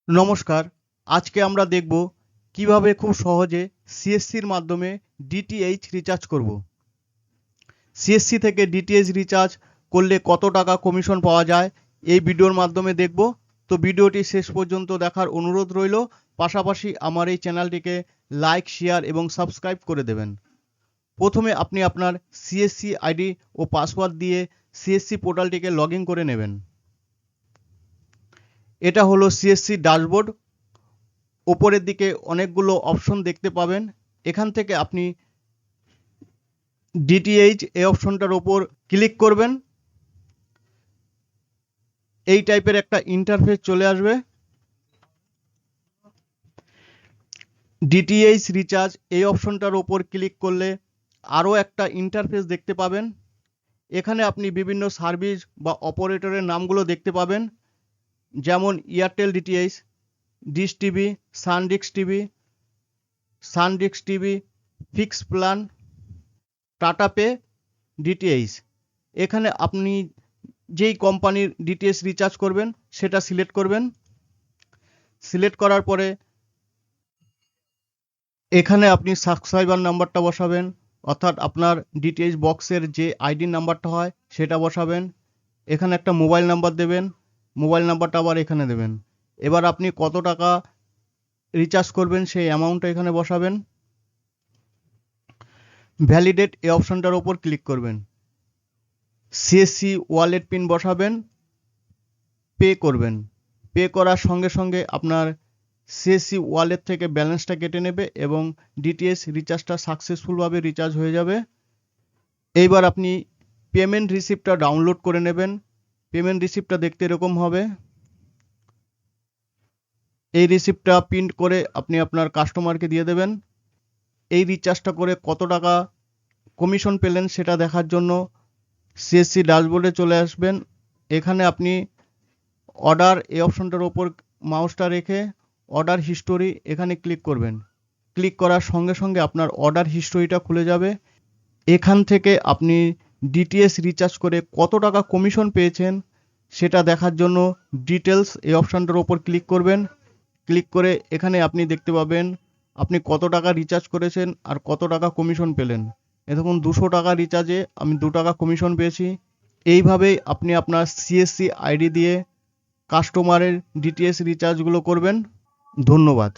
নমস্কার। আজকে আমরা দেখব কিভাবে খুব সহজে সিএসসির মাধ্যমে ডিটিএইচ রিচার্জ করব। সিএসসি থেকে ডিটিএইচ রিচার্জ করলে কত টাকা কমিশন পাওয়া যায় এই ভিডিওর মাধ্যমে দেখব। তো ভিডিওটি শেষ পর্যন্ত দেখার অনুরোধ রইল। পাশাপাশি আমার এই চ্যানেলটিকে লাইক, শেয়ার এবং সাবস্ক্রাইব করে দেবেন। প্রথমে আপনি আপনার সিএসসি আইডি ও পাসওয়ার্ড দিয়ে সিএসসি পোর্টালটিকে লগ ইন করে নেবেন। এটা হলো সিএসসি ড্যাশবোর্ড। ওপরের দিকে অনেকগুলো অপশন দেখতে পাবেন। এখান থেকে আপনি ডিটিএইচ এই অপশনটার ওপর ক্লিক করবেন। এই টাইপের একটা ইন্টারফেস চলে আসবে। ডিটিএইচ রিচার্জ এই অপশনটার ওপর ক্লিক করলে আরও একটা ইন্টারফেস দেখতে পাবেন। এখানে আপনি বিভিন্ন সার্ভিস বা অপারেটরের নামগুলো দেখতে পাবেন, যেমন Airtel DTH, dish TV, Sun Direct TV, fix plan, Tata pay, DTH. এখানে আপনি যেই কোম্পানির ডিটিএইচ রিচার্জ করবেন সেটা সিলেক্ট করবেন। সিলেক্ট করার পরে এখানে আপনি সাবস্ক্রাইবার নাম্বারটা বসাবেন, অর্থাৎ আপনার ডিটিএইচ বক্সের যে আইডি নাম্বারটা হয় সেটা বসাবেন। এখানে একটা মোবাইল নাম্বার দেবেন, মোবাইল নাম্বারটা আবার এখানে দেবেন। এবার আপনি কত টাকা রিচার্জ করবেন সেই অ্যামাউন্টটা এখানে বসাবেন। ভ্যালিডেট এই অপশনটার ওপর ক্লিক করবেন। সিএসসি ওয়ালেট পিন বসাবেন, পে করবেন। পে করার সঙ্গে সঙ্গে আপনার সিএসসি ওয়ালেট থেকে ব্যালেন্সটা কেটে নেবে এবং ডিটিএইচ রিচার্জটা সাকসেসফুলভাবে রিচার্জ হয়ে যাবে। এইবার আপনি পেমেন্ট রিসিপ্টটা ডাউনলোড করে নেবেন। পেমেন্ট রিসিপ্টটা দেখতে এরকম হবে। এই রিসিপ্টটা প্রিন্ট করে আপনি আপনার কাস্টমারকে দিয়ে দেবেন। এই রিচার্জটা করে কত টাকা কমিশন পেলেন সেটা দেখার জন্য সিএসসি ড্যাশবোর্ডে চলে আসবেন। এখানে আপনি অর্ডার এই অপশনটার ওপর মাউসটা রেখে অর্ডার হিস্টোরি এখানে ক্লিক করবেন। ক্লিক করার সঙ্গে সঙ্গে আপনার অর্ডার হিস্টোরিটা খুলে যাবে। এখান থেকে আপনি ডিটিএইচ রিচার্জ করে কত টাকা কমিশন পেয়েছেন সেটা দেখার জন্য ডিটেলস এই অপশনটার ওপর ক্লিক করবেন। ক্লিক করে এখানে আপনি দেখতে পাবেন আপনি কত টাকা রিচার্জ করেছেন আর কত টাকা কমিশন পেলেন। দেখুন 200 টাকা রিচার্জে আমি 2 টাকা কমিশন পেয়েছি। এইভাবেই আপনি আপনার সিএসসি আইডি দিয়ে কাস্টমারের ডিটিএইচ রিচার্জগুলো করবেন। ধন্যবাদ।